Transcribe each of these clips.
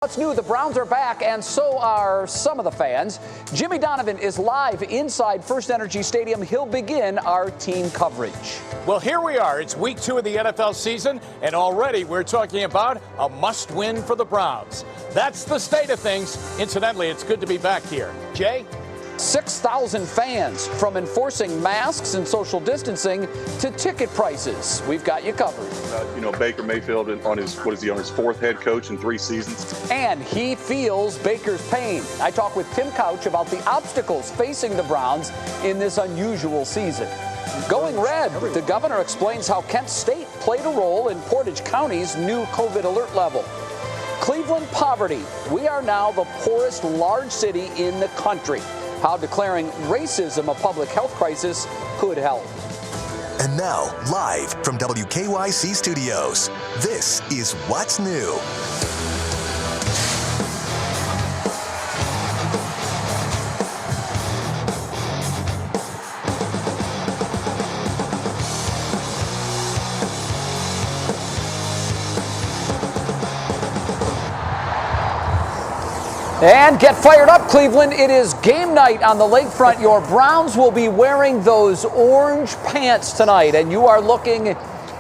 what's new? The Browns are back, and so are some of the fans. Jimmy Donovan is live inside First Energy Stadium. He'll begin our team coverage. Well, here we are. It's week 2 of the NFL season, and already we're talking about a must-win for the Browns. That's the state of things. Incidentally, it's good to be back here. Jay? 6,000 fans, from enforcing masks and social distancing to ticket prices. We've got you covered. Baker Mayfield on his 4th head coach in 3 seasons. And he feels Baker's pain. I talk with Tim Couch about the obstacles facing the Browns in this unusual season. Going red, the governor explains how Kent State played a role in Portage County's new COVID alert level. Cleveland poverty. We are now the poorest large city in the country. How declaring racism a public health crisis could help. And now, live from WKYC Studios, this is What's New. And get fired up, Cleveland. It is game night on the lakefront. Your Browns will be wearing those orange pants tonight, and you are looking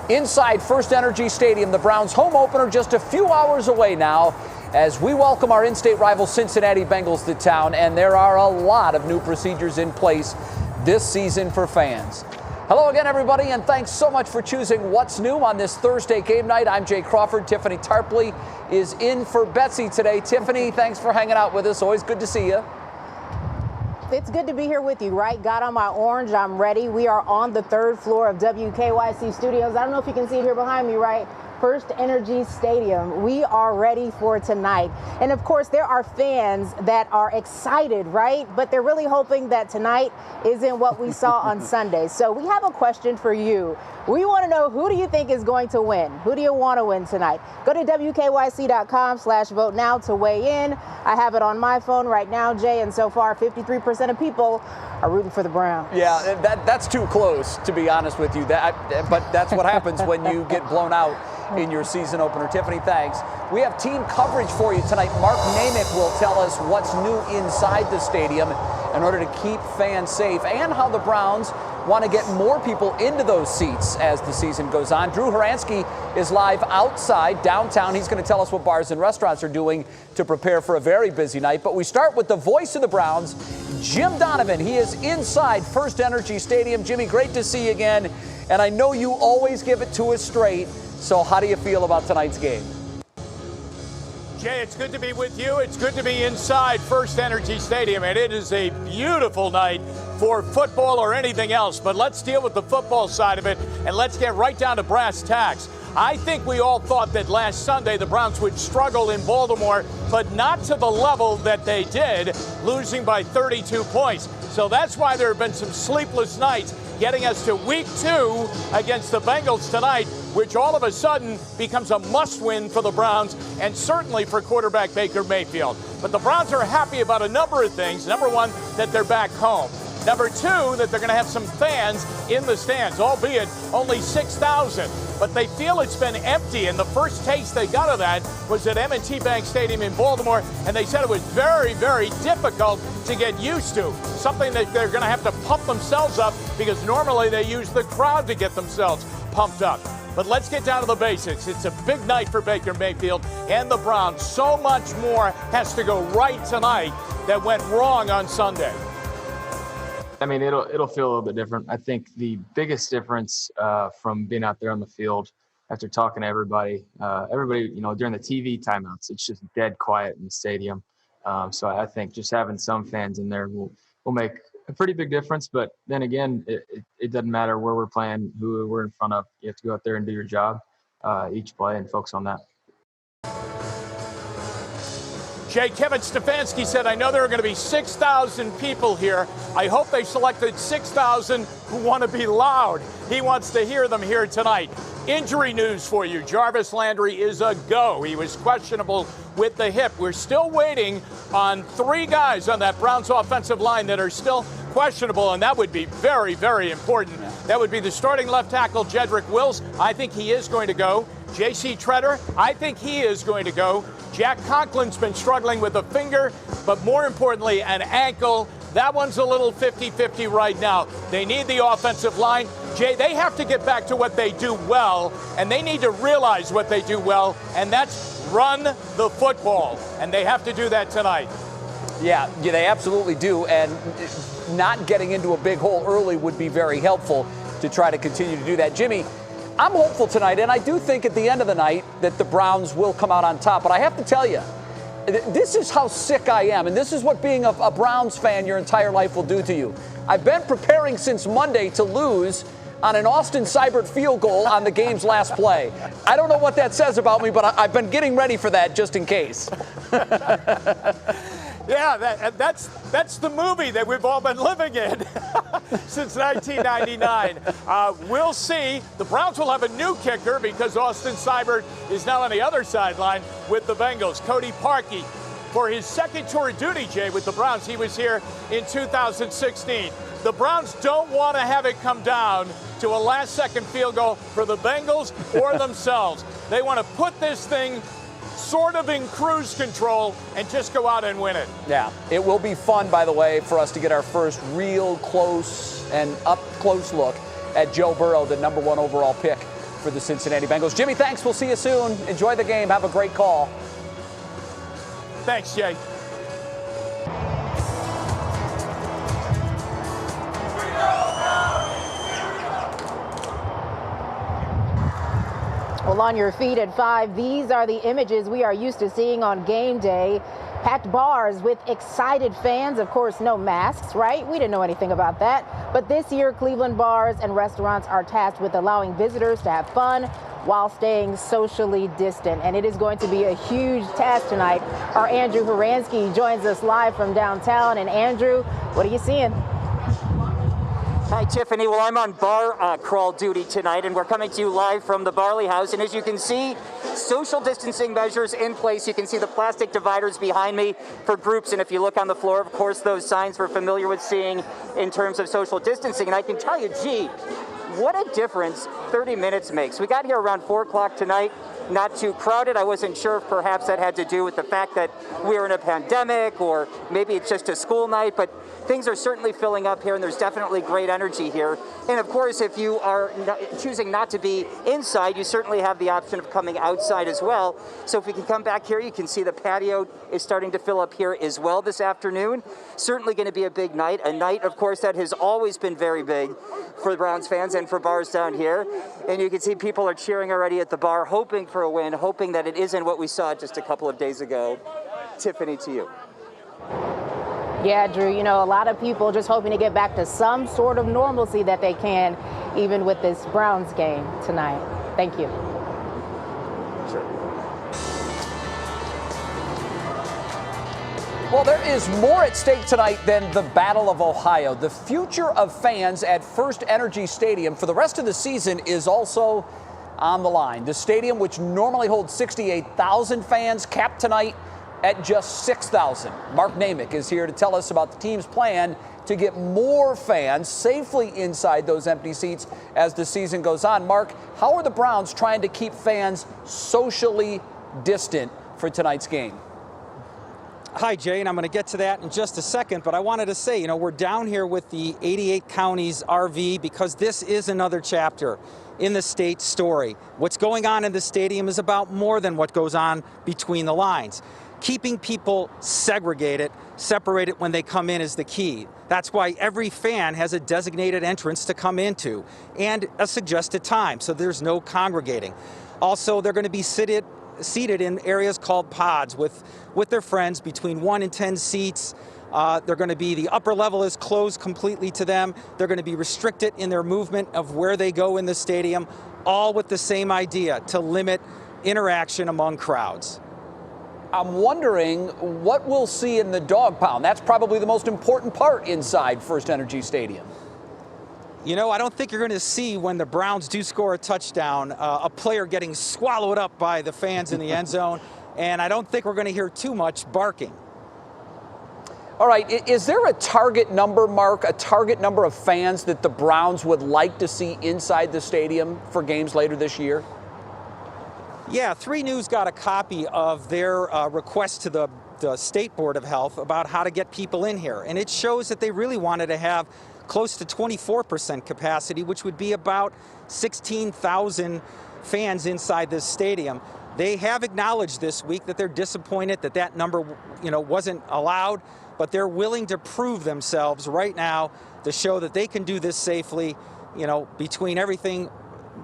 inside First Energy Stadium. The Browns' home opener just a few hours away now as we welcome our in-state rival Cincinnati Bengals to town, and there are a lot of new procedures in place this season for fans. Hello again, everybody, and thanks so much for choosing What's New on this Thursday game night. I'm Jay Crawford. Tiffany Tarpley is in for Betsy today. Tiffany, thanks for hanging out with us. Always good to see you. It's good to be here with you, right? Got on my orange. I'm ready. We are on the 3rd floor of WKYC Studios. I don't know if you can see it here behind me, right? First Energy Stadium. We are ready for tonight. And of course, there are fans that are excited, right? But they're really hoping that tonight isn't what we saw on Sunday. So we have a question for you. We want to know, who do you think is going to win? Who do you want to win tonight? Go to WKYC.com/vote now to weigh in. I have it on my phone right now, Jay, and so far 53% of people are rooting for the Browns. Yeah, that's too close, to be honest with you. But that's what happens when you get blown out in your season opener. Tiffany, thanks. We have team coverage for you tonight. Mark Namick will tell us what's new inside the stadium in order to keep fans safe and how the Browns want to get more people into those seats as the season goes on. Drew Horansky is live outside downtown. He's going to tell us what bars and restaurants are doing to prepare for a very busy night. But we start with the voice of the Browns, Jim Donovan. He is inside First Energy Stadium. Jimmy, great to see you again. And I know you always give it to us straight. So how do you feel about tonight's game? Jay, it's good to be with you. It's good to be inside First Energy Stadium, and it is a beautiful night for football or anything else. But let's deal with the football side of it, and let's get right down to brass tacks. I think we all thought that last Sunday the Browns would struggle in Baltimore, but not to the level that they did, losing by 32 points. So that's why there have been some sleepless nights, getting us to week 2 against the Bengals tonight, which all of a sudden becomes a must-win for the Browns and certainly for quarterback Baker Mayfield. But the Browns are happy about a number of things. Number one, that they're back home. Number two, that they're going to have some fans in the stands, albeit only 6,000. But they feel it's been empty, and the first taste they got of that was at M&T Bank Stadium in Baltimore, and they said it was very, very difficult to get used to, something that they're going to have to pump themselves up because normally they use the crowd to get themselves pumped up. But let's get down to the basics. It's a big night for Baker Mayfield and the Browns. So much more has to go right tonight that went wrong on Sunday. I mean, it'll feel a little bit different. I think the biggest difference from being out there on the field, after talking to everybody, during the TV timeouts, it's just dead quiet in the stadium. So I think just having some fans in there will make a pretty big difference. But then again, it doesn't matter where we're playing, who we're in front of. You have to go out there and do your job each play and focus on that. Jay, Kevin Stefanski said, I know there are going to be 6,000 people here. I hope they selected 6,000 who want to be loud. He wants to hear them here tonight. Injury news for you. Jarvis Landry is a go. He was questionable with the hip. We're still waiting on 3 guys on that Browns offensive line that are still questionable, and that would be very, very important. That would be the starting left tackle, Jedrick Wills. I think he is going to go. J.C. Treader, I think he is going to go. Jack Conklin's been struggling with a finger, but more importantly, an ankle. That one's a little 50-50 right now. They need the offensive line. Jay, they have to get back to what they do well, and they need to realize what they do well, and that's run the football. And they have to do that tonight. Yeah, they absolutely do. And not getting into a big hole early would be very helpful to try to continue to do that. Jimmy, I'm hopeful tonight, and I do think at the end of the night that the Browns will come out on top. But I have to tell you, this is how sick I am, and this is what being a Browns fan your entire life will do to you. I've been preparing since Monday to lose on an Austin Seibert field goal on the game's last play. I don't know what that says about me, but I've been getting ready for that just in case. Yeah, that's the movie that we've all been living in since 1999. We'll see. The Browns will have a new kicker because Austin Seibert is now on the other sideline with the Bengals. Cody Parkey, for his second tour of duty, Jay, with the Browns. He was here in 2016. The Browns don't want to have it come down to a last-second field goal for the Bengals or themselves. They want to put this thing sort of in cruise control and just go out and win it. Yeah, it will be fun, by the way, for us to get our first real close and up-close look at Joe Burrow, the number 1 overall pick for the Cincinnati Bengals. Jimmy, thanks. We'll see you soon. Enjoy the game. Have a great call. Thanks, Jay. Well, on your feet at 5, these are the images we are used to seeing on game day. Packed bars with excited fans. Of course, no masks, right? We didn't know anything about that. But this year, Cleveland bars and restaurants are tasked with allowing visitors to have fun while staying socially distant. And it is going to be a huge task tonight. Our Andrew Horansky joins us live from downtown. And Andrew, what are you seeing? Hi, Tiffany. Well, I'm on bar crawl duty tonight, and we're coming to you live from the Barley House. And as you can see, social distancing measures in place. You can see the plastic dividers behind me for groups. And if you look on the floor, of course, those signs we're familiar with seeing in terms of social distancing. And I can tell you, gee, what a difference 30 minutes makes. We got here around 4 o'clock tonight. Not too crowded. I wasn't sure if perhaps that had to do with the fact that we were in a pandemic, or maybe it's just a school night, but things are certainly filling up here, and there's definitely great energy here. And of course, if you are choosing not to be inside, you certainly have the option of coming outside as well. So if we can come back here, you can see the patio is starting to fill up here as well this afternoon. Certainly going to be a big night, a night, of course, that has always been very big for the Browns fans and for bars down here. And you can see people are cheering already at the bar, hoping for a win, hoping that it isn't what we saw just a couple of days ago. Tiffany, to you. Yeah, Drew, you know, a lot of people just hoping to get back to some sort of normalcy that they can, even with this Browns game tonight. Thank you. Sure. Well, there is more at stake tonight than the Battle of Ohio. The future of fans at First Energy Stadium for the rest of the season is also on the line. The stadium, which normally holds 68,000 fans, capped tonight at just 6,000. Mark Namick is here to tell us about the team's plan to get more fans safely inside those empty seats as the season goes on. Mark, how are the Browns trying to keep fans socially distant for tonight's game? Hi, Jay, and I'm going to get to that in just a second, but I wanted to say, you know, we're down here with the 88 Counties RV because this is another chapter in the state's story. What's going on in the stadium is about more than what goes on between the lines. Keeping people separated when they come in is the key. That's why every fan has a designated entrance to come into and a suggested time, so there's no congregating. Also, they're going to be seated in areas called pods with their friends between 1 and 10 seats. They're going to be, the upper level is closed completely to them. They're going to be restricted in their movement of where they go in the stadium, all with the same idea, to limit interaction among crowds. I'm wondering what we'll see in the dog pound. That's probably the most important part inside First Energy Stadium. You know, I don't think you're going to see, when the Browns do score a touchdown, a player getting swallowed up by the fans in the end zone, and I don't think we're going to hear too much barking. All right, is there a target number, Mark, a target number of fans that the Browns would like to see inside the stadium for games later this year? Yeah, 3 News got a copy of their request to the State Board of Health about how to get people in here. And it shows that they really wanted to have close to 24% capacity, which would be about 16,000 fans inside this stadium. They have acknowledged this week that they're disappointed that that number, wasn't allowed, but they're willing to prove themselves right now to show that they can do this safely, between everything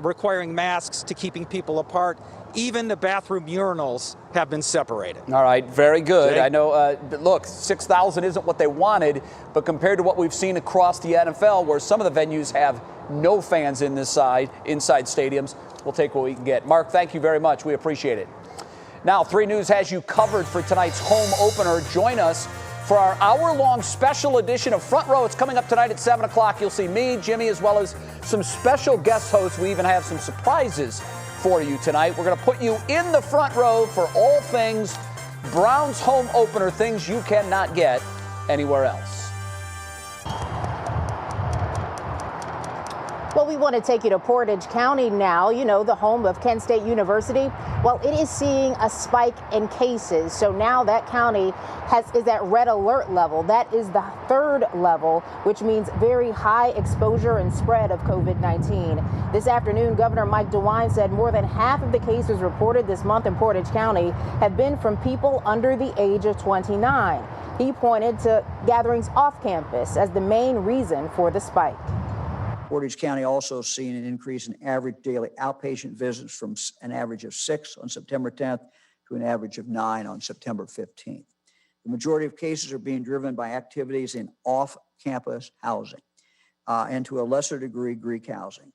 requiring masks to keeping people apart. Even the bathroom urinals have been separated. All right, very good. Jay? I know, look, 6,000 isn't what they wanted, but compared to what we've seen across the NFL, where some of the venues have no fans inside stadiums, we'll take what we can get. Mark, thank you very much. We appreciate it. Now, 3 News has you covered for tonight's home opener. Join us for our hour-long special edition of Front Row. It's coming up tonight at 7 o'clock. You'll see me, Jimmy, as well as some special guest hosts. We even have some surprises for you tonight. We're going to put you in the front row for all things Browns home opener, things you cannot get anywhere else. Well, we want to take you to Portage County now, the home of Kent State University. Well, it is seeing a spike in cases. So now that county is at red alert level. That is the 3rd level, which means very high exposure and spread of COVID-19. This afternoon, Governor Mike DeWine said more than half of the cases reported this month in Portage County have been from people under the age of 29. He pointed to gatherings off campus as the main reason for the spike. Portage County also seen an increase in average daily outpatient visits from an average of 6 on September 10th to an average of 9 on September 15th. The majority of cases are being driven by activities in off-campus housing and to a lesser degree Greek housing.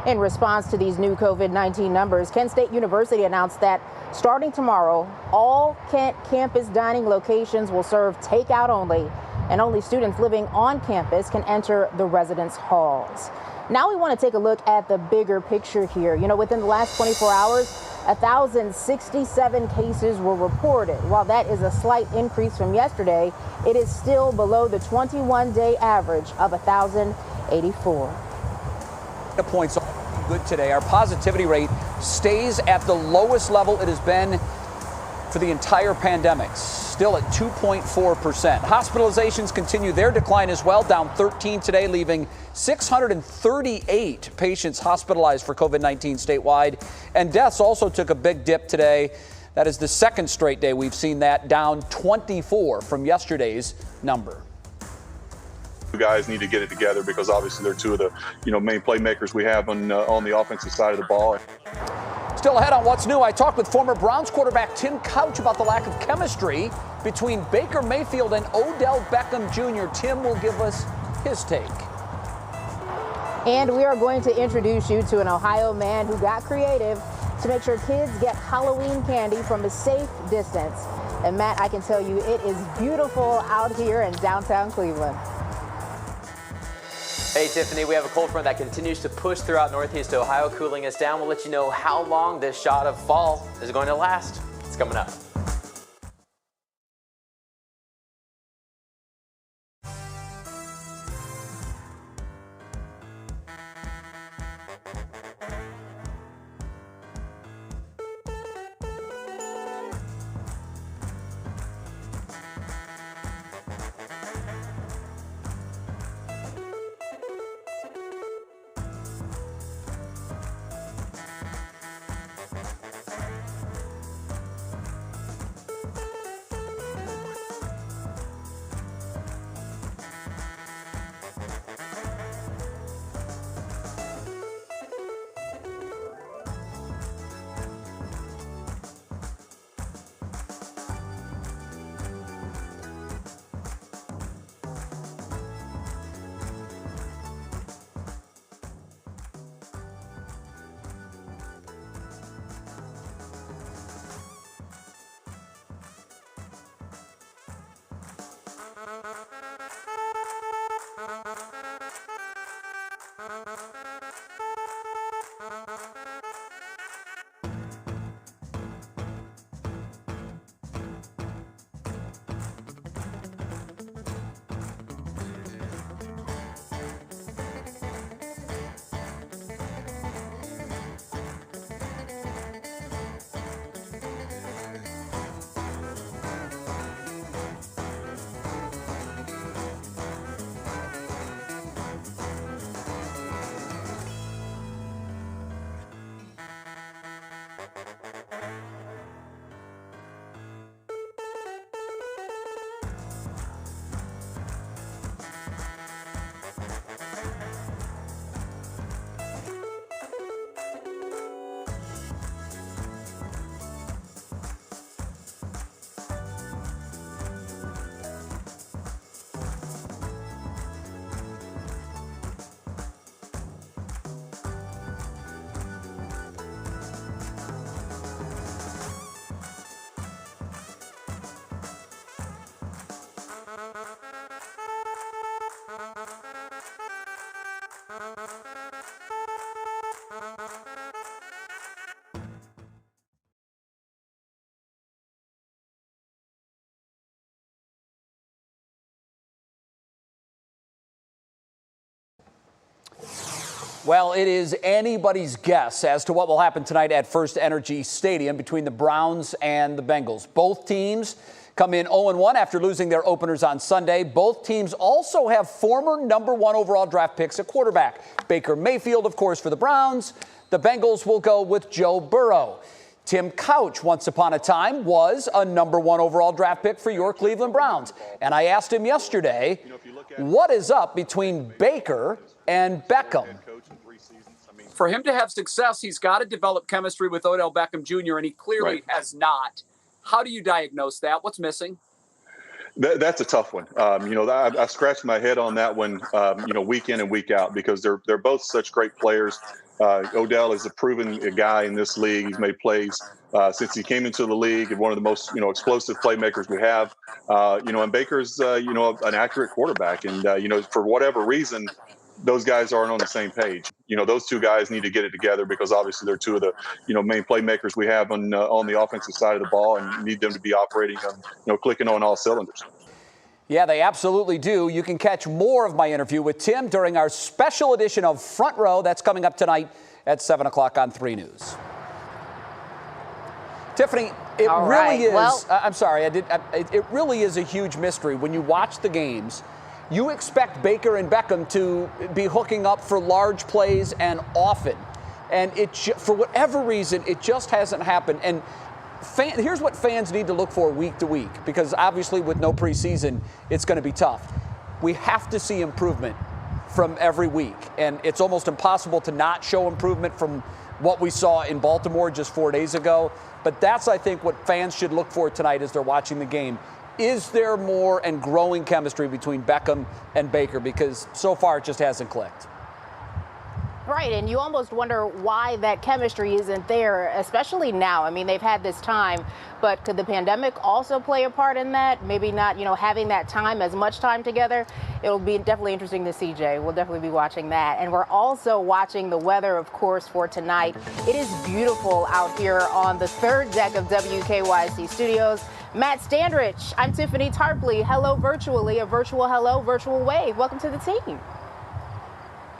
In response to these new COVID-19 numbers, Kent State University announced that starting tomorrow, all Kent campus dining locations will serve takeout only, and only students living on campus can enter the residence halls. Now we want to take a look at the bigger picture here. Within the last 24 hours, 1,067 cases were reported. While that is a slight increase from yesterday, it is still below the 21-day average of 1,084. The points are good today. Our positivity rate stays at the lowest level it has been for the entire pandemic, still at 2.4%. Hospitalizations continue their decline as well, down 13 today, leaving 638 patients hospitalized for COVID-19 statewide. And deaths also took a big dip today. That is the 2nd straight day we've seen that, down 24 from yesterday's number. You guys need to get it together because obviously they're 2 of the main playmakers we have on the offensive side of the ball. Still ahead on What's New, I talked with former Browns quarterback Tim Couch about the lack of chemistry between Baker Mayfield and Odell Beckham Jr. Tim will give us his take. And we are going to introduce you to an Ohio man who got creative to make sure kids get Halloween candy from a safe distance. And Matt, I can tell you it is beautiful out here in downtown Cleveland. Hey Tiffany, we have a cold front that continues to push throughout Northeast Ohio, cooling us down. We'll let you know how long this shot of fall is going to last. It's coming up. Well, it is anybody's guess as to what will happen tonight at First Energy Stadium between the Browns and the Bengals. Both teams come in 0-1 after losing their openers on Sunday. Both teams also have former #1 overall draft picks at quarterback. Baker Mayfield, of course, for the Browns. The Bengals will go with Joe Burrow. Tim Couch, once upon a time, was a #1 overall draft pick for your Cleveland Browns. And I asked him yesterday, what is up between Baker and Beckham? For him to have success, he's got to develop chemistry with Odell Beckham Jr., and he clearly has not. How do you diagnose that? What's missing? That's a tough one. I scratched my head on that one, week in and week out, because they're both such great players. Odell is a proven guy in this league. He's made plays since he came into the league, and one of the most, explosive playmakers we have. And Baker's, an accurate quarterback. And, for whatever reason, those guys aren't on the same page. Those two guys need to get it together, because obviously they're two of the, main playmakers we have on the offensive side of the ball, and need them to be operating on, clicking on all cylinders. Yeah, they absolutely do. You can catch more of my interview with Tim during our special edition of Front Row. That's coming up tonight at 7 o'clock on 3 News. Tiffany, it really is. Well, I'm sorry, it really is a huge mystery. When you watch the games, you expect Baker and Beckham to be hooking up for large plays and often. And for whatever reason, it just hasn't happened. And here's what fans need to look for week to week, because obviously with no preseason, it's going to be tough. We have to see improvement from every week. And it's almost impossible to not show improvement from what we saw in Baltimore just 4 days ago. But that's, I think, what fans should look for tonight as they're watching the game. Is there more and growing chemistry between Beckham and Baker? Because so far it just hasn't clicked. Right, and you almost wonder why that chemistry isn't there, especially now. I mean, they've had this time, but could the pandemic also play a part in that? Maybe not, having that time, as much time together. It'll be definitely interesting to see, Jay. We'll definitely be watching that. And we're also watching the weather, of course, for tonight. It is beautiful out here on the third deck of WKYC Studios. Matt Standrich, I'm Tiffany Tarpley. Hello virtually, a virtual hello, virtual wave. Welcome to the team.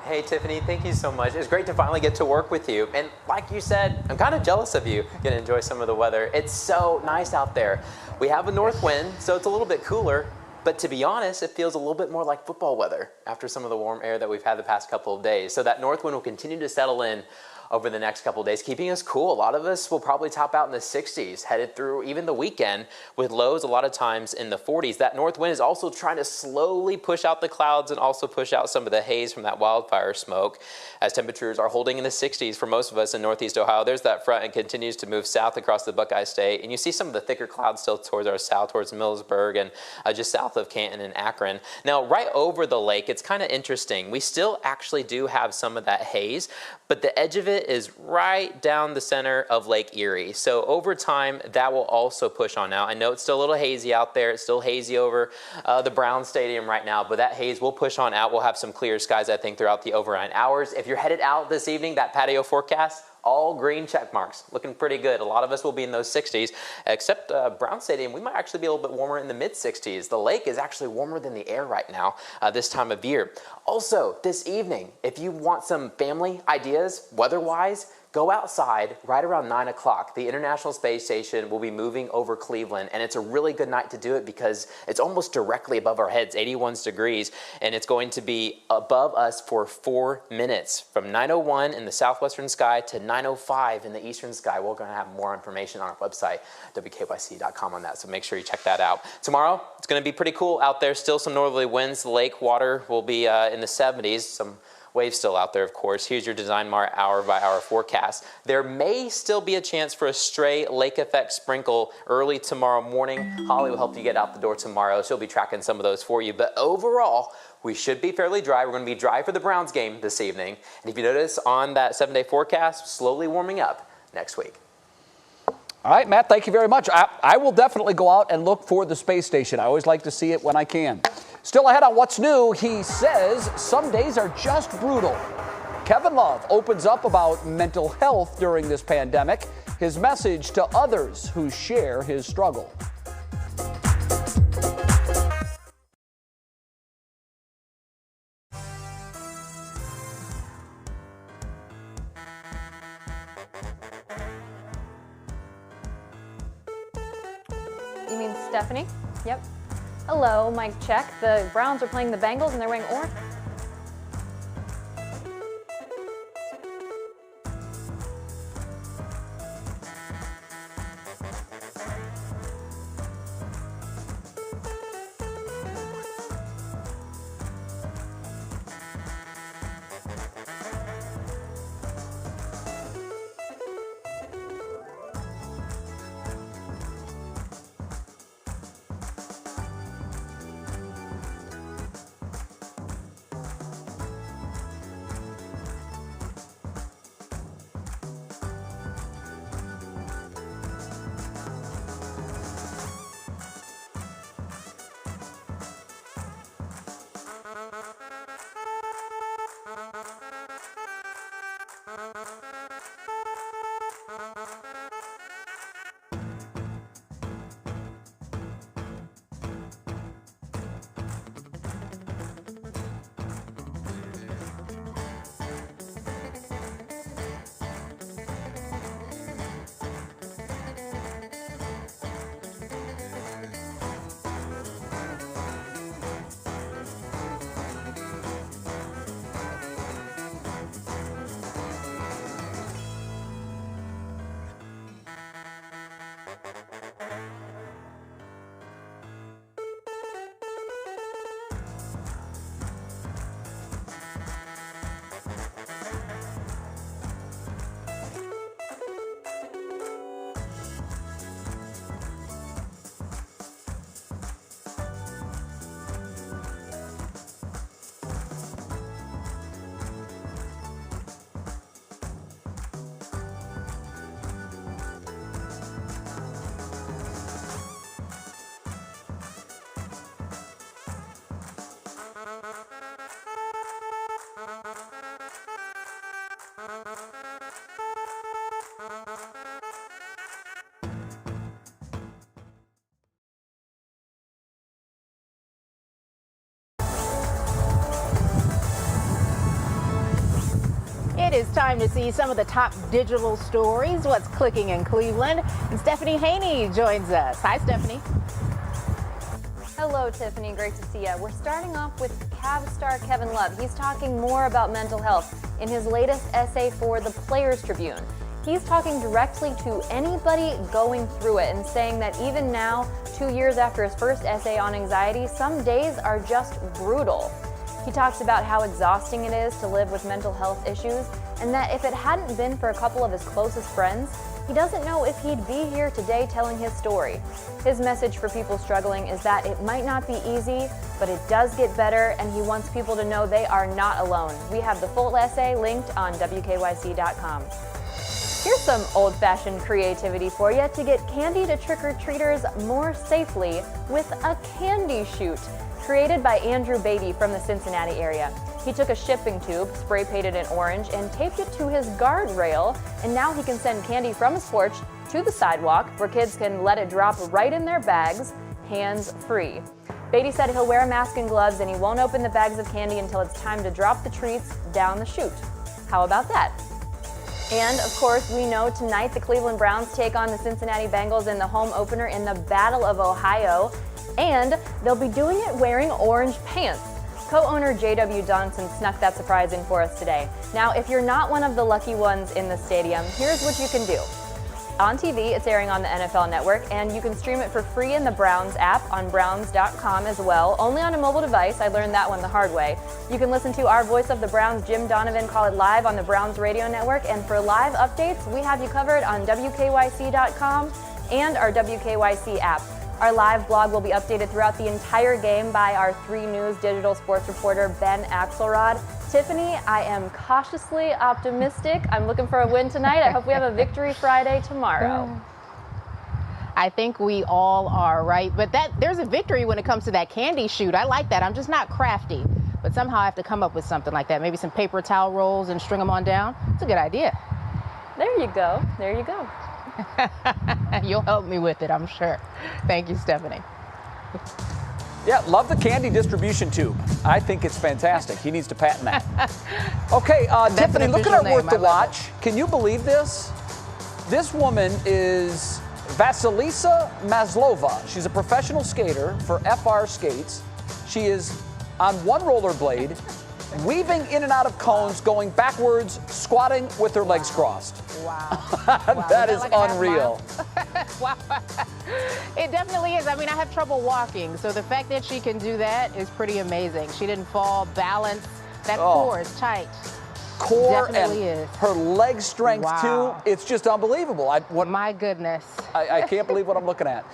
Hey, Tiffany, thank you so much. It's great to finally get to work with you. And like you said, I'm kind of jealous of you. Going to enjoy some of the weather. It's so nice out there. We have a north wind, so it's a little bit cooler. But to be honest, it feels a little bit more like football weather after some of the warm air that we've had the past couple of days. So that north wind will continue to settle in over the next couple of days, keeping us cool. A lot of us will probably top out in the 60s, headed through even the weekend, with lows a lot of times in the 40s. That north wind is also trying to slowly push out the clouds and also push out some of the haze from that wildfire smoke, as temperatures are holding in the 60s for most of us in Northeast Ohio. There's that front and continues to move south across the Buckeye State, and you see some of the thicker clouds still towards our south, towards Millersburg and just south of Canton and Akron. Now, right over the lake, it's kind of interesting. We still actually do have some of that haze, but the edge of it is right down the center of Lake Erie. So over time, that will also push on out. I know it's still a little hazy out there. It's still hazy over the Brown Stadium right now, but that haze will push on out. We'll have some clear skies, I think, throughout the overnight hours. If you're headed out this evening, that patio forecast, all green check marks, looking pretty good. A lot of us will be in those 60s, except Brown Stadium, we might actually be a little bit warmer in the mid-60s. The lake is actually warmer than the air right now this time of year. Also, this evening, if you want some family ideas, weather-wise, go outside right around 9 o'clock. The International Space Station will be moving over Cleveland, and it's a really good night to do it because it's almost directly above our heads, 81 degrees, and it's going to be above us for 4 minutes, from 9:01 in the southwestern sky to 9:05 in the eastern sky. We're going to have more information on our website, WKYC.com, on that, so make sure you check that out. Tomorrow, it's going to be pretty cool out there. Still some northerly winds. The lake water will be in the 70s. Some waves still out there, of course. Here's your Design Mart hour-by-hour forecast. There may still be a chance for a stray lake effect sprinkle early tomorrow morning. Holly will help you get out the door tomorrow. She'll be tracking some of those for you. But overall, we should be fairly dry. We're going to be dry for the Browns game this evening. And if you notice on that 7-day forecast, slowly warming up next week. All right, Matt, thank you very much. I will definitely go out and look for the space station. I always like to see it when I can. Still ahead on What's New, he says some days are just brutal. Kevin Love opens up about mental health during this pandemic. His message to others who share his struggle. You mean Stephanie? Yep. Hello, mic check. The Browns are playing the Bengals and they're wearing orange. It is time to see some of the top digital stories, what's clicking in Cleveland. And Stephanie Haney joins us. Hi, Stephanie. Hello, Tiffany. Great to see you. We're starting off with Cavs star Kevin Love. He's talking more about mental health in his latest essay for the Players Tribune. He's talking directly to anybody going through it and saying that even now, 2 years after his first essay on anxiety, some days are just brutal. He talks about how exhausting it is to live with mental health issues and that if it hadn't been for a couple of his closest friends, he doesn't know if he'd be here today telling his story. His message for people struggling is that it might not be easy, but it does get better, and he wants people to know they are not alone. We have the full essay linked on WKYC.com. Here's some old-fashioned creativity for you to get candy to trick-or-treaters more safely with a candy chute, created by Andrew Beatty from the Cincinnati area. He took a shipping tube, spray painted it orange, and taped it to his guardrail, and now he can send candy from his porch to the sidewalk where kids can let it drop right in their bags, hands-free. Beatty said he'll wear a mask and gloves and he won't open the bags of candy until it's time to drop the treats down the chute. How about that? And of course, we know tonight the Cleveland Browns take on the Cincinnati Bengals in the home opener in the Battle of Ohio, and they'll be doing it wearing orange pants. Co-owner J.W. Donson snuck that surprise in for us today. Now, if you're not one of the lucky ones in the stadium, here's what you can do. On TV, it's airing on the NFL Network, and you can stream it for free in the Browns app on Browns.com as well, only on a mobile device. I learned that one the hard way. You can listen to our voice of the Browns, Jim Donovan, call it live on the Browns radio network, and for live updates, we have you covered on WKYC.com and our WKYC app. Our live blog will be updated throughout the entire game by our 3 News digital sports reporter, Ben Axelrod. Tiffany, I am cautiously optimistic. I'm looking for a win tonight. I hope we have a victory Friday tomorrow. I think we all are, right? But there's a victory when it comes to that candy chute. I like that. I'm just not crafty, but somehow I have to come up with something like that. Maybe some paper towel rolls and string them on down. It's a good idea. There you go. There you go. You'll help me with it, I'm sure. Thank you, Stephanie. Yeah, love the candy distribution tube. I think it's fantastic. He needs to patent that. Okay, Tiffany, look at our Worth the Watch. Can you believe this? This woman is Vasilisa Maslova. She's a professional skater for FR Skates. She is on one rollerblade, weaving in and out of cones, going backwards, squatting with her legs crossed. Wow. That is like a half unreal. Wow. It definitely is. I mean, I have trouble walking, so the fact that she can do that is pretty amazing. She didn't fall, balance. That core is tight. Core Definitely and is. her leg strength, Wow. too. It's just unbelievable. My goodness. I can't believe what I'm looking at.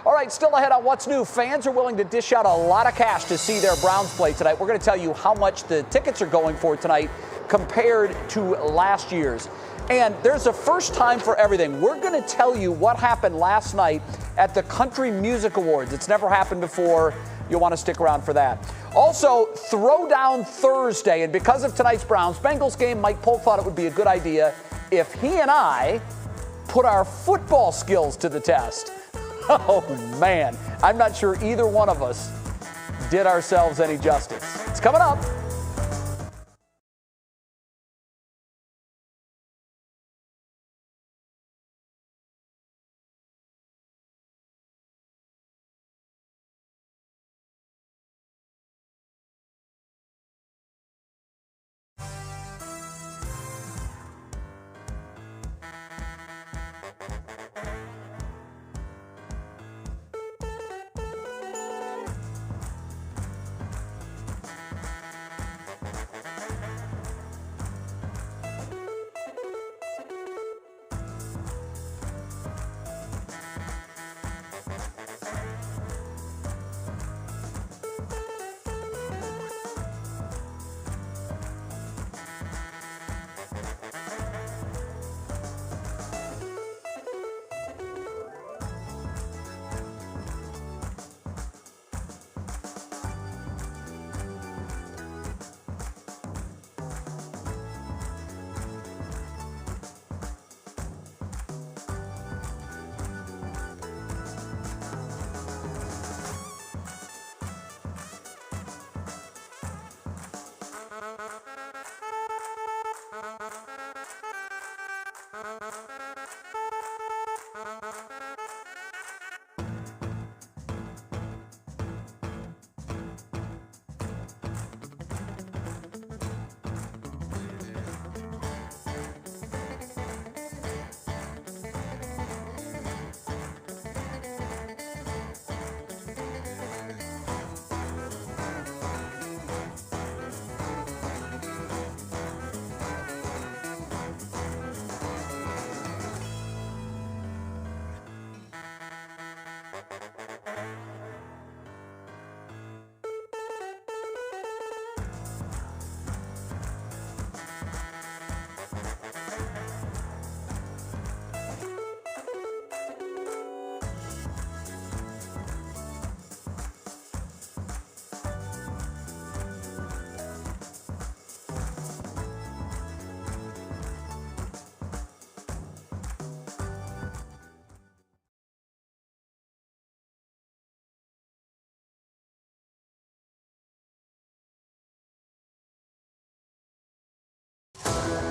All right, still ahead on What's New. Fans are willing to dish out a lot of cash to see their Browns play tonight. We're going to tell you how much the tickets are going for tonight compared to last year's. And there's a first time for everything. We're going to tell you what happened last night at the Country Music Awards. It's never happened before. You'll want to stick around for that. Also, Throwdown Thursday. And because of tonight's Browns-Bengals game, Mike Polk thought it would be a good idea if he and I put our football skills to the test. Oh, man. I'm not sure either one of us did ourselves any justice. It's coming up.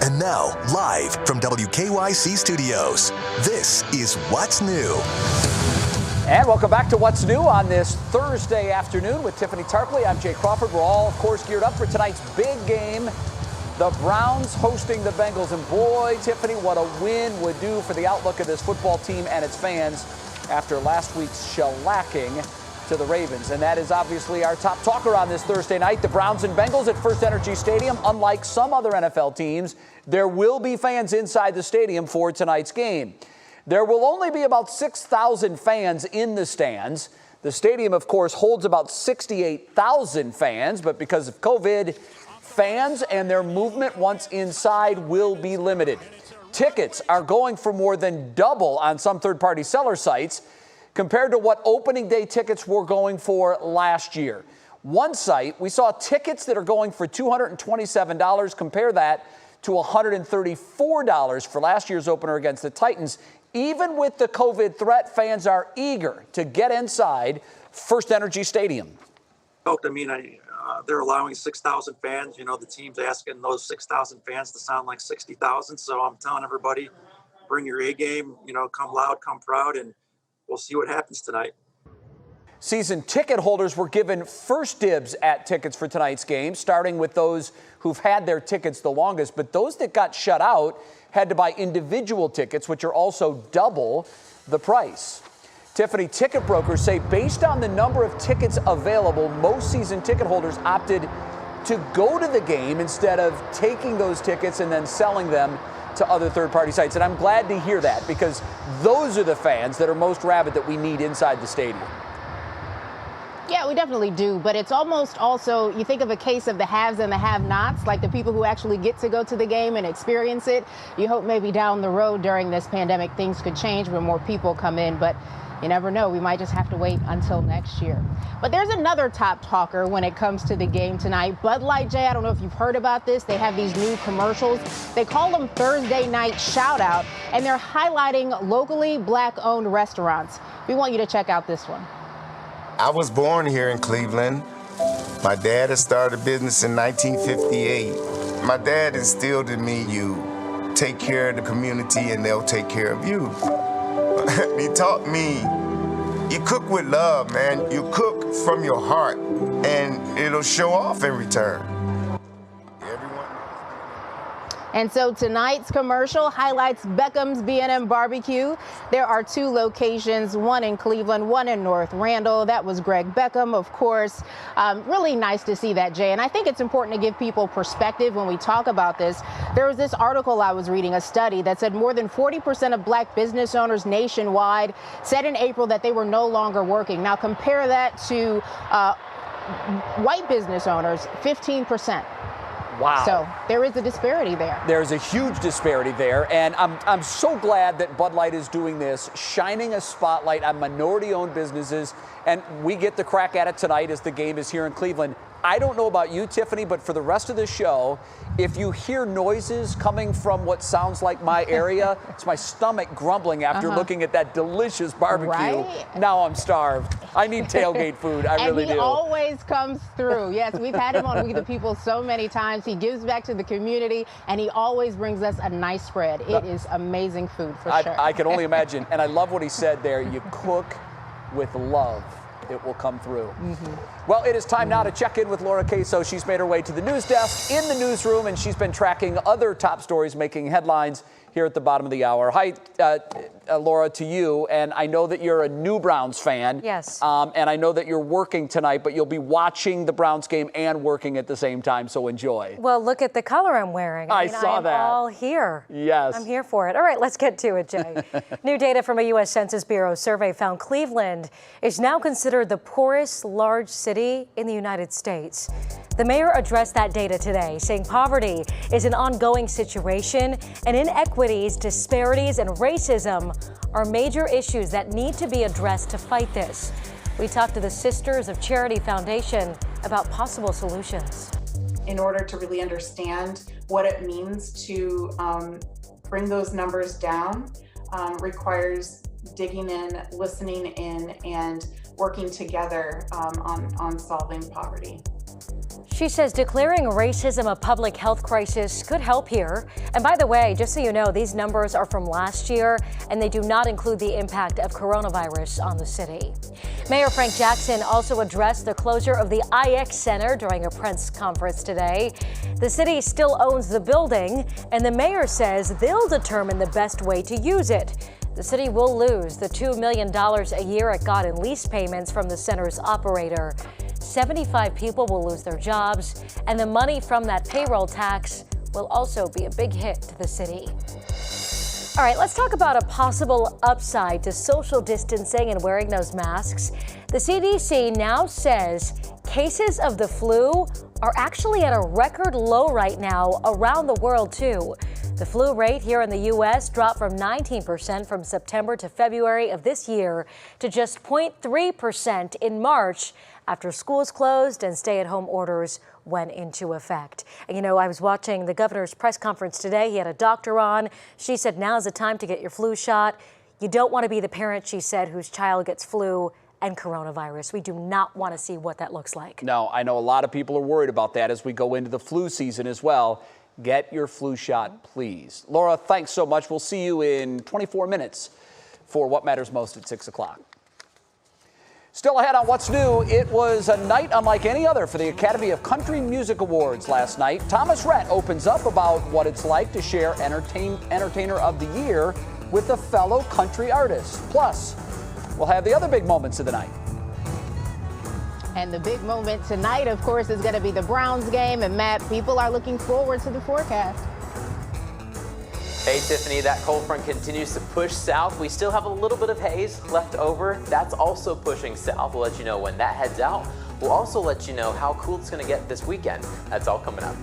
And now, live from WKYC Studios, this is What's New. And welcome back to What's New on this Thursday afternoon with Tiffany Tarpley. I'm Jay Crawford. We're all, of course, geared up for tonight's big game. The Browns hosting the Bengals. And boy, Tiffany, what a win would do for the outlook of this football team and its fans after last week's shellacking to the Ravens. And that is obviously our top talker on this Thursday night. The Browns and Bengals at First Energy Stadium. Unlike some other NFL teams, there will be fans inside the stadium for tonight's game. There will only be about 6,000 fans in the stands. The stadium, of course, holds about 68,000 fans, but because of COVID, fans and their movement once inside will be limited. Tickets are going for more than double on some third-party seller sites compared to what opening day tickets were going for last year. One site, we saw tickets that are going for $227. Compare that to $134 for last year's opener against the Titans. Even with the COVID threat, fans are eager to get inside First Energy Stadium. I mean, they're allowing 6,000 fans. You know, the team's asking those 6,000 fans to sound like 60,000. So I'm telling everybody, bring your A game, come loud, come proud, and we'll see what happens tonight. Season ticket holders were given first dibs at tickets for tonight's game, starting with those who've had their tickets the longest. But those that got shut out had to buy individual tickets, which are also double the price. Tiffany, ticket brokers say based on the number of tickets available, most season ticket holders opted to go to the game instead of taking those tickets and then selling them to other third-party sites. And I'm glad to hear that, because those are the fans that are most rabid that we need inside the stadium. Yeah, we definitely do. But it's almost also, you think of a case of the haves and the have-nots, like the people who actually get to go to the game and experience it. You hope maybe down the road during this pandemic things could change when more people come in. But you never know. We might just have to wait until next year. But there's another top talker when it comes to the game tonight. Bud Light, Jay, I don't know if you've heard about this. They have these new commercials. They call them Thursday Night Shout Out, and they're highlighting locally Black-owned restaurants. We want you to check out this one. I was born here in Cleveland. My dad had started a business in 1958. My dad instilled in me, you take care of the community and they'll take care of you. He taught me, you cook with love, man. You cook from your heart and it'll show off in return. And so tonight's commercial highlights Beckham's B&M Barbecue. There are two locations, one in Cleveland, one in North Randall. That was Greg Beckham, of course. Really nice to see that, Jay. And I think it's important to give people perspective when we talk about this. There was this article I was reading, a study that said more than 40% of black business owners nationwide said in April that they were no longer working. Now compare that to white business owners, 15%. Wow. So there is a disparity there. There's a huge disparity there, and I'm so glad that Bud Light is doing this, shining a spotlight on minority-owned businesses, and we get the crack at it tonight as the game is here in Cleveland. I don't know about you, Tiffany, but for the rest of the show, if you hear noises coming from what sounds like my area, it's my stomach grumbling after looking at that delicious barbecue. Right? Now I'm starved. I need tailgate food. I really do. And he always comes through. Yes, we've had him on We the People so many times. He gives back to the community, and he always brings us a nice spread. It is amazing food for sure. I can only imagine. And I love what he said there. You cook with love. It will come through. Well, it is time now to check in with Laura Queso. She's made her way to the news desk in the newsroom, and she's been tracking other top stories making headlines here at the bottom of the hour. Hi, Laura, to you. And I know that you're a new Browns fan. Yes. And I know that you're working tonight, but you'll be watching the Browns game and working at the same time, so enjoy. Well, look at the color I'm wearing. I saw that. I'm all here. Yes. I'm here for it. All right, let's get to it, Jay. New data from a U.S. Census Bureau survey found Cleveland is now considered the poorest large city in the United States. The mayor addressed that data today, saying poverty is an ongoing situation and inequities, disparities, and racism are major issues that need to be addressed to fight this. We talked to the Sisters of Charity Foundation about possible solutions. In order to really understand what it means to bring those numbers down requires digging in, listening in, and working together on solving poverty. She says declaring racism a public health crisis could help here. And by the way, just so you know, these numbers are from last year, and they do not include the impact of coronavirus on the city. Mayor Frank Jackson also addressed the closure of the IX Center during a press conference today. The city still owns the building, and the mayor says they'll determine the best way to use it. The city will lose the $2 million a year it got in lease payments from the center's operator. 75 people will lose their jobs, and the money from that payroll tax will also be a big hit to the city. All right, let's talk about a possible upside to social distancing and wearing those masks. The CDC now says cases of the flu are actually at a record low right now around the world, too. The flu rate here in the U.S. dropped from 19% from September to February of this year to just 0.3% in March after schools closed and stay-at-home orders went into effect. And, you know, I was watching the governor's press conference today. He had a doctor on. She said now's the time to get your flu shot. You don't want to be the parent, she said, whose child gets flu and coronavirus. We do not want to see what that looks like. No, I know a lot of people are worried about that as we go into the flu season as well. Get your flu shot, please. Laura, thanks so much. We'll see you in 24 minutes for What Matters Most at 6 o'clock. Still ahead on What's New, it was a night unlike any other for the Academy of Country Music Awards last night. Thomas Rhett opens up about what it's like to share Entertainer of the Year with a fellow country artist. Plus, we'll have the other big moments of the night. And the big moment tonight, of course, is going to be the Browns game. And Matt, people are looking forward to the forecast. Hey Tiffany, that cold front continues to push south. We still have a little bit of haze left over. That's also pushing south. We'll let you know when that heads out. We'll also let you know how cool it's going to get this weekend. That's all coming up.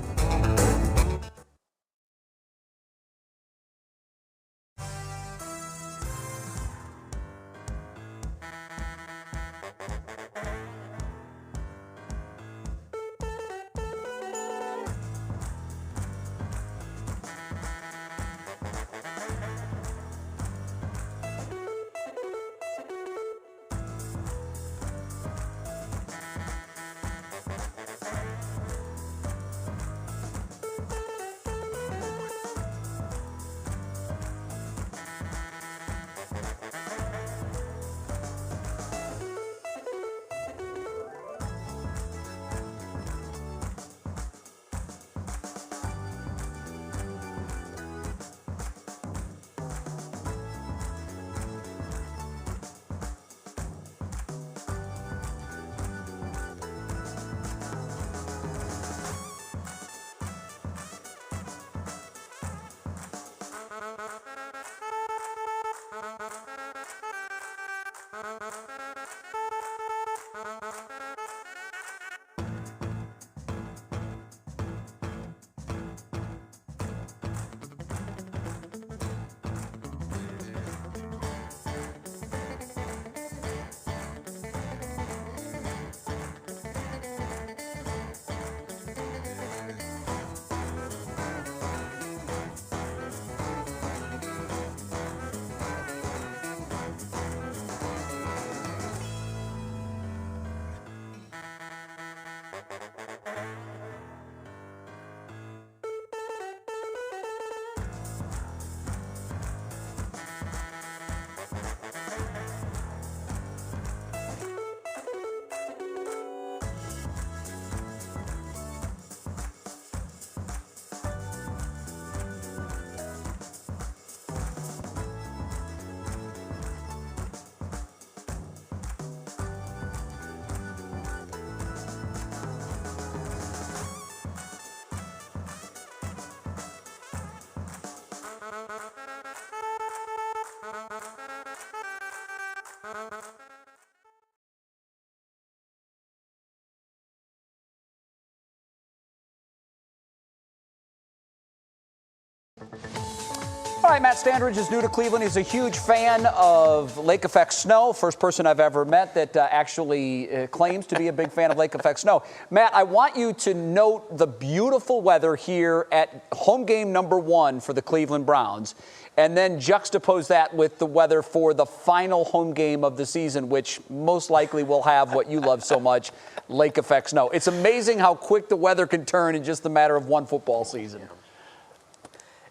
All right, Matt Standridge is new to Cleveland. He's a huge fan of lake effect snow. First person I've ever met that actually claims to be a big fan of lake effect snow. Matt, I want you to note the beautiful weather here at home game number 1 for the Cleveland Browns, and then juxtapose that with the weather for the final home game of the season, which most likely will have what you love so much, lake effect snow. It's amazing how quick the weather can turn in just a matter of one football season.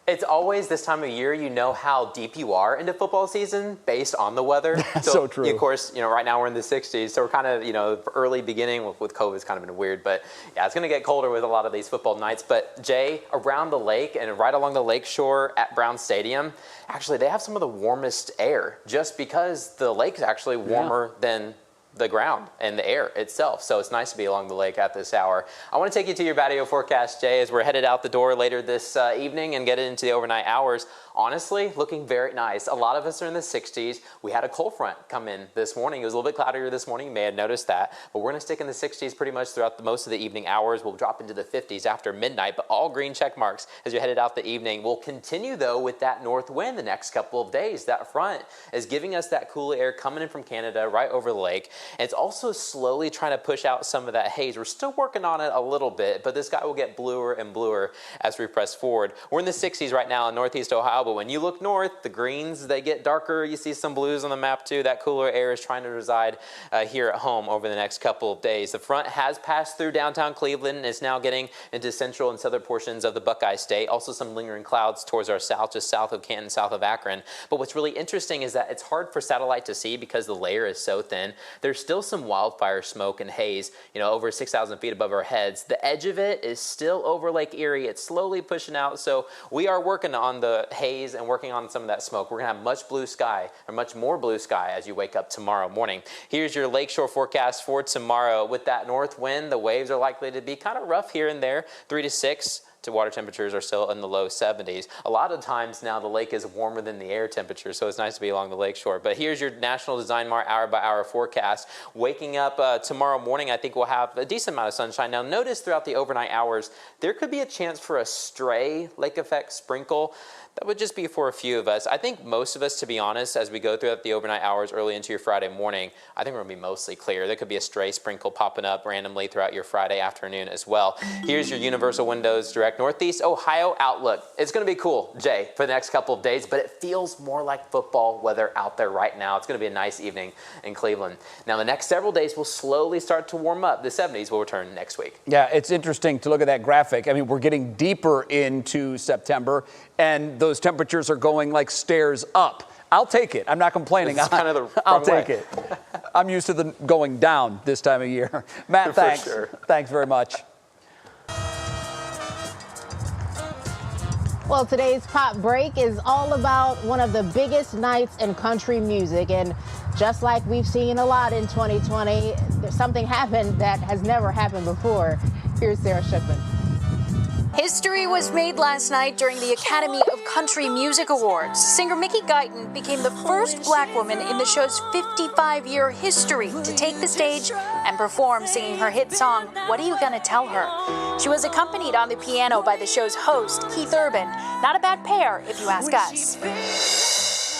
It's always this time of year, you know how deep you are into football season based on the weather. So true. Of course, right now we're in the 60s, so we're kind of, early beginning with COVID. It's kind of been weird, but yeah, it's going to get colder with a lot of these football nights. But Jay, around the lake and right along the lake shore at Brown Stadium, actually they have some of the warmest air just because the lake's actually warmer than the ground and the air itself. So it's nice to be along the lake at this hour. I want to take you to your patio forecast, Jay, as we're headed out the door later this evening and get into the overnight hours. Honestly, looking very nice. A lot of us are in the 60s. We had a cold front come in this morning. It was a little bit cloudier this morning. You may have noticed that. But we're going to stick in the 60s pretty much throughout most of the evening hours. We'll drop into the 50s after midnight, but all green check marks as you're headed out the evening. We'll continue, though, with that north wind the next couple of days. That front is giving us that cool air coming in from Canada right over the lake. And it's also slowly trying to push out some of that haze. We're still working on it a little bit, but this sky will get bluer and bluer as we press forward. We're in the 60s right now in Northeast Ohio, but when you look north, the greens, they get darker. You see some blues on the map too. That cooler air is trying to reside here at home over the next couple of days. The front has passed through downtown Cleveland and is now getting into central and southern portions of the Buckeye State. Also some lingering clouds towards our south, just south of Canton, south of Akron. But what's really interesting is that it's hard for satellite to see because the layer is so thin. There's still some wildfire smoke and haze, over 6,000 feet above our heads. The edge of it is still over Lake Erie. It's slowly pushing out. So we are working on the haze and working on some of that smoke. We're going to have much more blue sky as you wake up tomorrow morning. Here's your lakeshore forecast for tomorrow. With that north wind, the waves are likely to be kind of rough here and there, 3 to 6. To water temperatures are still in the low 70s. A lot of times now the lake is warmer than the air temperature, so it's nice to be along the lakeshore. But here's your National Design Mart hour-by-hour forecast. Waking up tomorrow morning, I think we'll have a decent amount of sunshine. Now notice throughout the overnight hours, there could be a chance for a stray lake effect sprinkle. That would just be for a few of us. I think most of us, to be honest, as we go throughout the overnight hours early into your Friday morning, I think we're going to be mostly clear. There could be a stray sprinkle popping up randomly throughout your Friday afternoon as well. Here's your Universal Windows Direct Northeast Ohio outlook. It's going to be cool, Jay, for the next couple of days, but it feels more like football weather out there right now. It's going to be a nice evening in Cleveland. Now, the next several days will slowly start to warm up. The 70s will return next week. Yeah, it's interesting to look at that graphic. I mean, we're getting deeper into September, and those temperatures are going like stairs up. I'll take it. I'm not complaining. It's kind of the I'll wrong take way. it. I'm used to them going down this time of year. Matt, thanks. For sure. Thanks very much. Well, today's Pop Break is all about one of the biggest nights in country music. And just like we've seen a lot in 2020, something happened that has never happened before. Here's Sarah Shipman. History was made last night during the Academy of Country Music Awards. Singer Mickey Guyton became the first black woman in the show's 55-year history to take the stage and perform singing her hit song, What Are You Gonna Tell Her? She was accompanied on the piano by the show's host, Keith Urban. Not a bad pair, if you ask us.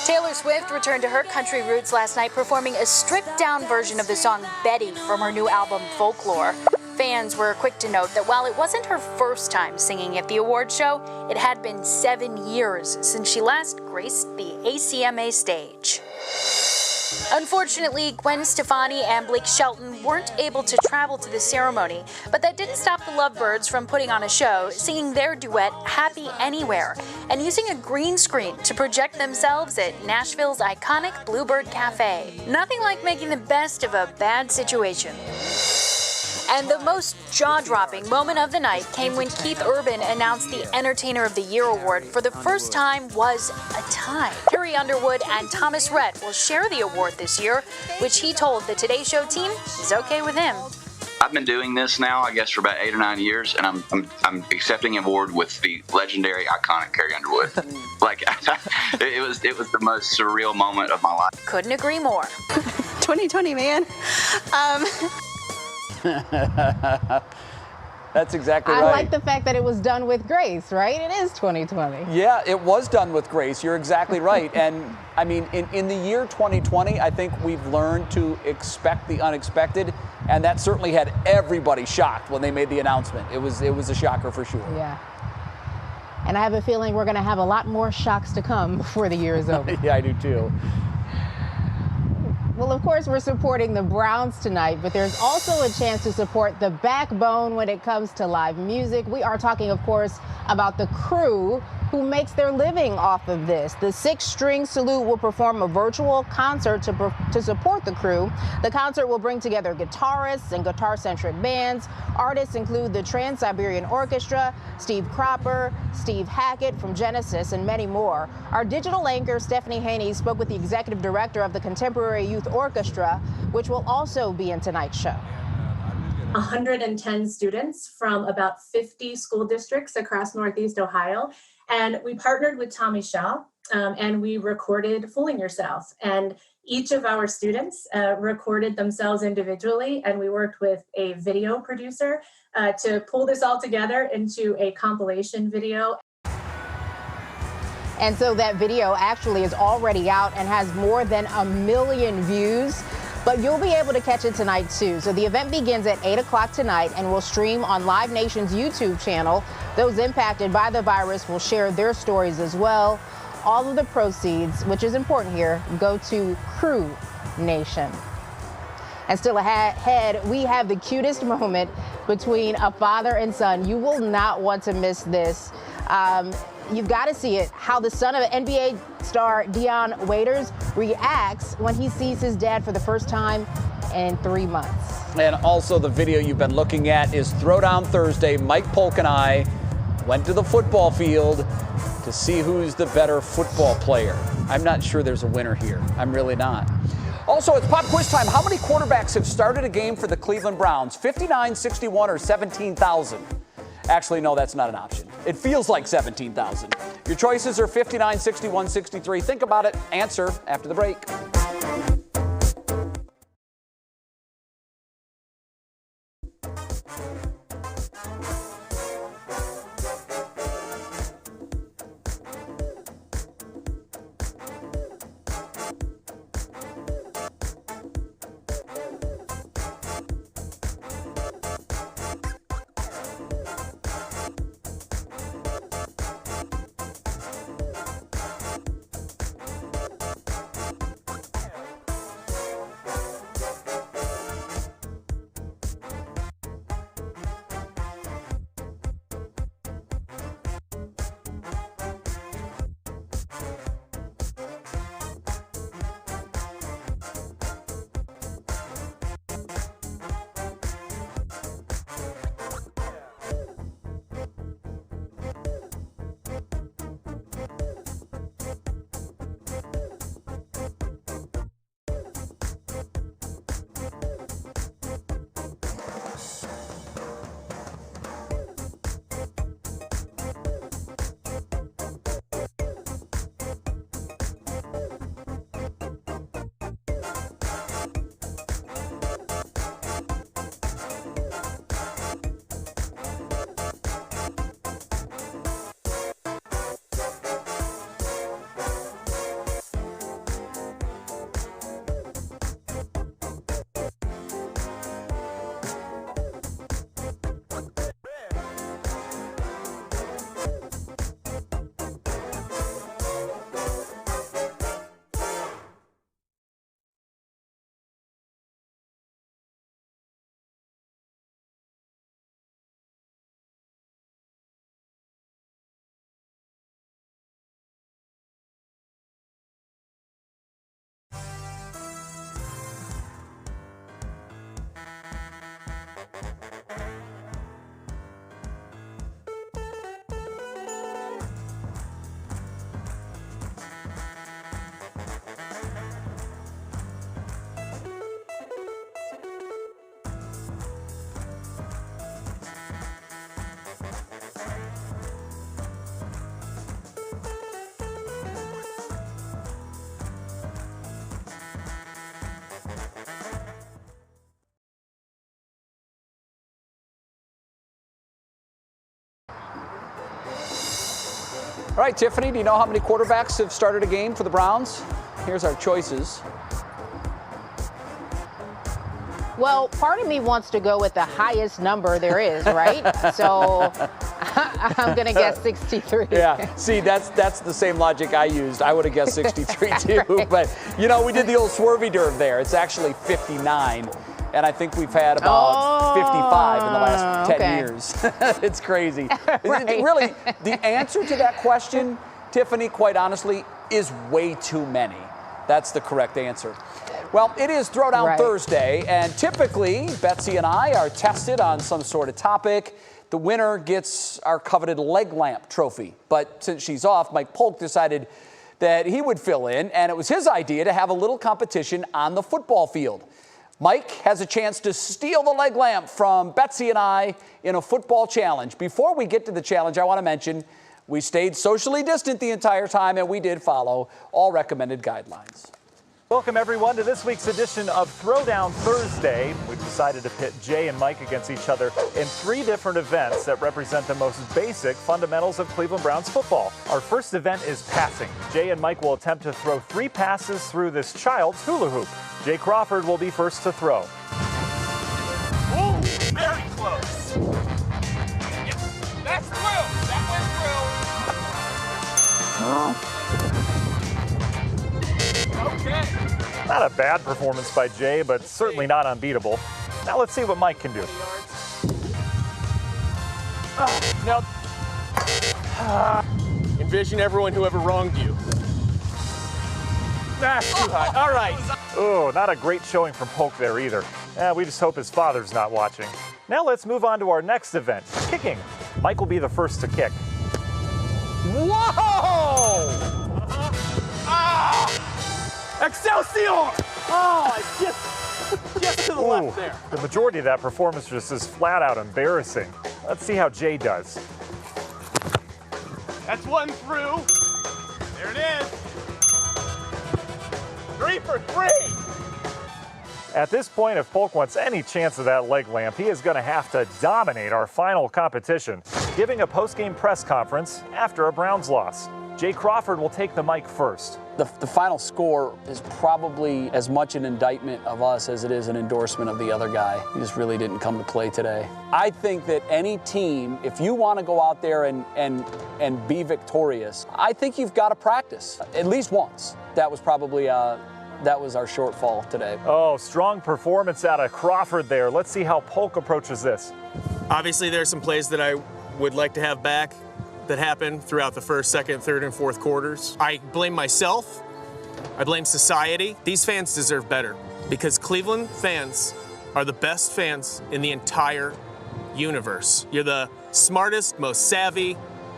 Taylor Swift returned to her country roots last night, performing a stripped-down version of the song Betty from her new album Folklore. Fans were quick to note that while it wasn't her first time singing at the award show, it had been 7 years since she last graced the ACMA stage. Unfortunately, Gwen Stefani and Blake Shelton weren't able to travel to the ceremony, but that didn't stop the Lovebirds from putting on a show, singing their duet Happy Anywhere, and using a green screen to project themselves at Nashville's iconic Bluebird Cafe. Nothing like making the best of a bad situation. And the most jaw-dropping moment of the night came when Keith Urban announced the Entertainer of the Year award for the first time was a tie. Carrie Underwood and Thomas Rhett will share the award this year, which he told the Today Show team is okay with him. I've been doing this now, I guess, for about 8 or 9 years, and I'm accepting an award with the legendary, iconic Carrie Underwood. Like, it was the most surreal moment of my life. Couldn't agree more. 2020, man. That's exactly right. I like the fact that it was done with grace, right? It is 2020. Yeah, it was done with grace. You're exactly right. And I mean, in the year 2020, I think we've learned to expect the unexpected. And that certainly had everybody shocked when they made the announcement. It was a shocker for sure. Yeah. And I have a feeling we're going to have a lot more shocks to come before the year is over. Yeah, I do too. Well, of course, we're supporting the Browns tonight, but there's also a chance to support the backbone when it comes to live music. We are talking, of course, about the crew who makes their living off of this. The Six String Salute will perform a virtual concert to support the crew. The concert will bring together guitarists and guitar-centric bands. Artists include the Trans-Siberian Orchestra, Steve Cropper, Steve Hackett from Genesis, and many more. Our digital anchor, Stephanie Haney, spoke with the executive director of the Contemporary Youth Orchestra, which will also be in tonight's show. 110 students from about 50 school districts across Northeast Ohio. And we partnered with Tommy Shaw and we recorded Fooling Yourself. And each of our students recorded themselves individually. And we worked with a video producer to pull this all together into a compilation video. And so that video actually is already out and has more than 1 million views. But you'll be able to catch it tonight, too. So the event begins at 8 o'clock tonight and will stream on Live Nation's YouTube channel. Those impacted by the virus will share their stories as well. All of the proceeds, which is important here, go to Crew Nation. And still ahead, we have the cutest moment between a father and son. You will not want to miss this. You've got to see it, how the son of NBA star Dion Waiters reacts when he sees his dad for the first time in 3 months. And also the video you've been looking at is Throwdown Thursday. Mike Polk and I went to the football field to see who's the better football player. I'm not sure there's a winner here. I'm really not. Also, it's pop quiz time. How many quarterbacks have started a game for the Cleveland Browns? 59, 61, or 17,000? Actually, no, that's not an option. It feels like 17,000. Your choices are 59, 61, 63. Think about it. Answer after the break. All right, Tiffany, do you know how many quarterbacks have started a game for the Browns? Here's our choices. Well, part of me wants to go with the highest number there is, right? So I'm going to guess 63. Yeah, see, that's the same logic I used. I would have guessed 63 too. Right. But, you know, we did the old swervy derv there. It's actually 59. And I think we've had about 55 in the last 10 years. It's crazy. Right. Really, the answer to that question, Tiffany, quite honestly, is way too many. That's the correct answer. Well, it is Throwdown Thursday, and typically Betsy and I are tested on some sort of topic. The winner gets our coveted leg lamp trophy. But since she's off, Mike Polk decided that he would fill in, and it was his idea to have a little competition on the football field. Mike has a chance to steal the leg lamp from Betsy and I in a football challenge. Before we get to the challenge, I want to mention we stayed socially distant the entire time, and we did follow all recommended guidelines. Welcome, everyone, to this week's edition of Throwdown Thursday. We've decided to pit Jay and Mike against each other in 3 different events that represent the most basic fundamentals of Cleveland Browns football. Our first event is passing. Jay and Mike will attempt to throw 3 passes through this child's hula hoop. Jay Crawford will be first to throw. Ooh, very close. Yep, that's through. That went through. Okay. Not a bad performance by Jay, but certainly not unbeatable. Now let's see what Mike can do. Now, envision everyone who ever wronged you. That's too high. All right. Oh, not a great showing from Polk there either. We just hope his father's not watching. Now let's move on to our next event, kicking. Mike will be the first to kick. Whoa! Ah! Excelsior! Oh, just to the left there. The majority of that performance just is flat out embarrassing. Let's see how Jay does. That's one through. There it is. 3 for 3. At this point, if Polk wants any chance of that leg lamp, he is going to have to dominate our final competition, giving a post-game press conference after a Browns loss. Jay Crawford will take the mic first. The final score is probably as much an indictment of us as it is an endorsement of the other guy. He just really didn't come to play today. I think that any team, if you want to go out there and be victorious, I think you've got to practice at least once. That was probably that was our shortfall today. Oh, strong performance out of Crawford there. Let's see how Polk approaches this. Obviously, there are some plays that I would like to have back that happened throughout the first, second, third, and fourth quarters. I blame myself. I blame society. These fans deserve better because Cleveland fans are the best fans in the entire universe. You're the smartest, most savvy,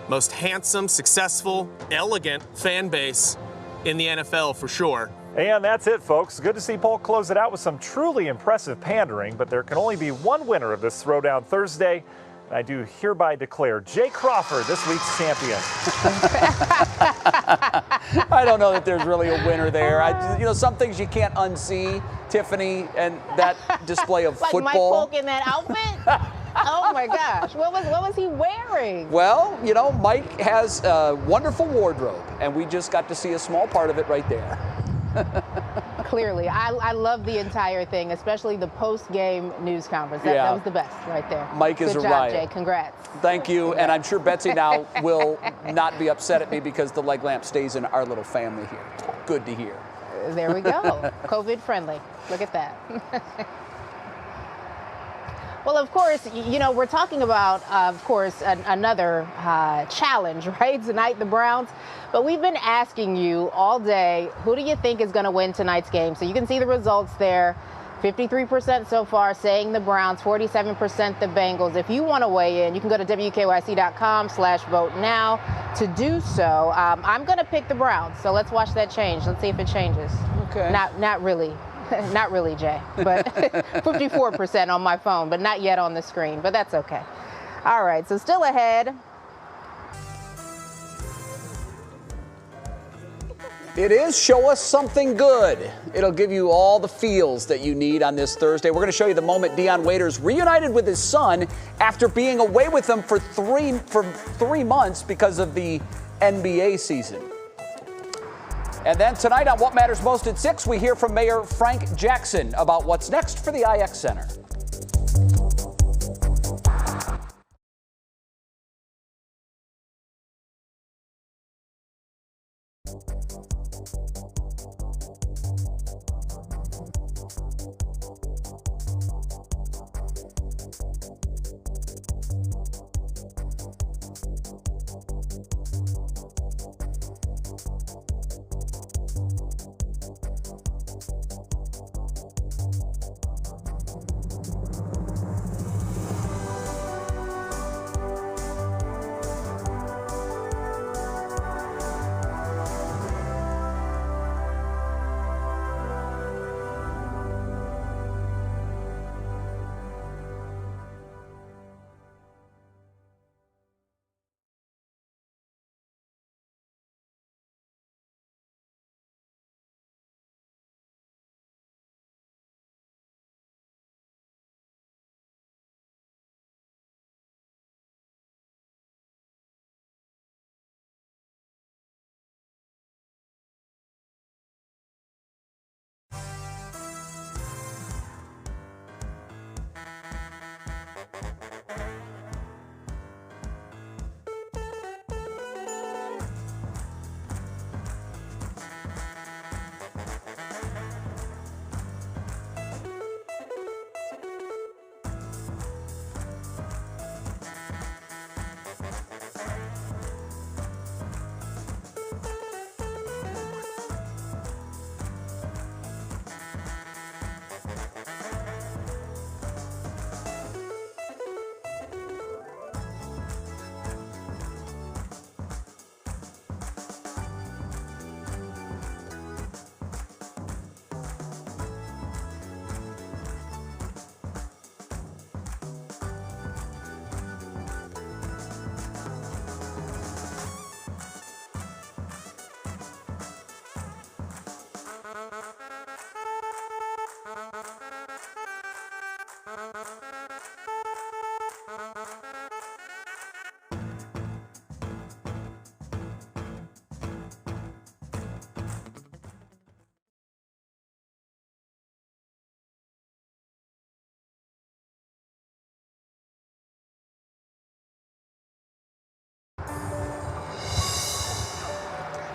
most handsome, successful, elegant fan base in the NFL for sure. And that's it, folks. Good to see Polk close it out with some truly impressive pandering, but there can only be one winner of this Throwdown Thursday. I do hereby declare Jay Crawford this week's champion. I don't know that there's really a winner there. Some things you can't unsee, Tiffany, and that display of like football. Mike Polk in that outfit? Oh my gosh, what was he wearing? Well, Mike has a wonderful wardrobe, and we just got to see a small part of it right there. Clearly. I love the entire thing, especially the post-game news conference. That was the best right there. Mike is a riot. Good job, Jay. Congrats. Thank you. And I'm sure Betsy now will not be upset at me because the leg lamp stays in our little family here. Good to hear. There we go. COVID friendly. Look at that. Well, of course, we're talking about, another challenge, right? Tonight, the Browns. But we've been asking you all day, who do you think is going to win tonight's game? So you can see the results there. 53% so far saying the Browns, 47% the Bengals. If you want to weigh in, you can go to WKYC.com/vote now to do so. I'm going to pick the Browns. So let's watch that change. Let's see if it changes. Okay. Not really. Not really, Jay, but 54% on my phone, but not yet on the screen, but that's okay. All right, so still ahead. It is Show Us Something Good. It'll give you all the feels that you need on this Thursday. We're going to show you the moment Deion Waiters reunited with his son after being away with him for three months because of the NBA season. And then tonight on What Matters Most at 6, we hear from Mayor Frank Jackson about what's next for the IX Center.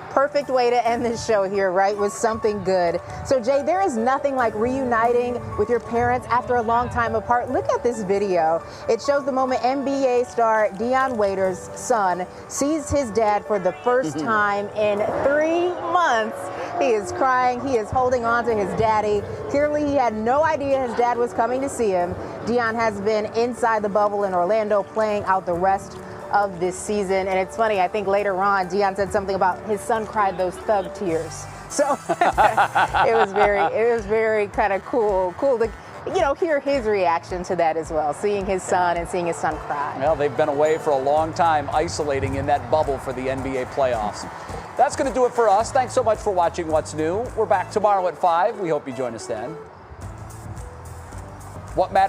Perfect way to end this show here, right, with something good. So, Jay, there is nothing like reuniting with your parents after a long time apart. Look at this video. It shows the moment NBA star Dion Waiters' son sees his dad for the first time in 3 months. He is crying. He is holding on to his daddy. Clearly, he had no idea his dad was coming to see him. Dion has been inside the bubble in Orlando playing out the rest of this season. And it's funny, I think later on, Dion said something about his son cried those thug tears. So it was very kind of cool to, hear his reaction to that as well, seeing his son and seeing his son cry. Well, they've been away for a long time, isolating in that bubble for the NBA playoffs. That's going to do it for us. Thanks so much for watching What's New. We're back tomorrow at 5. We hope you join us then. What matters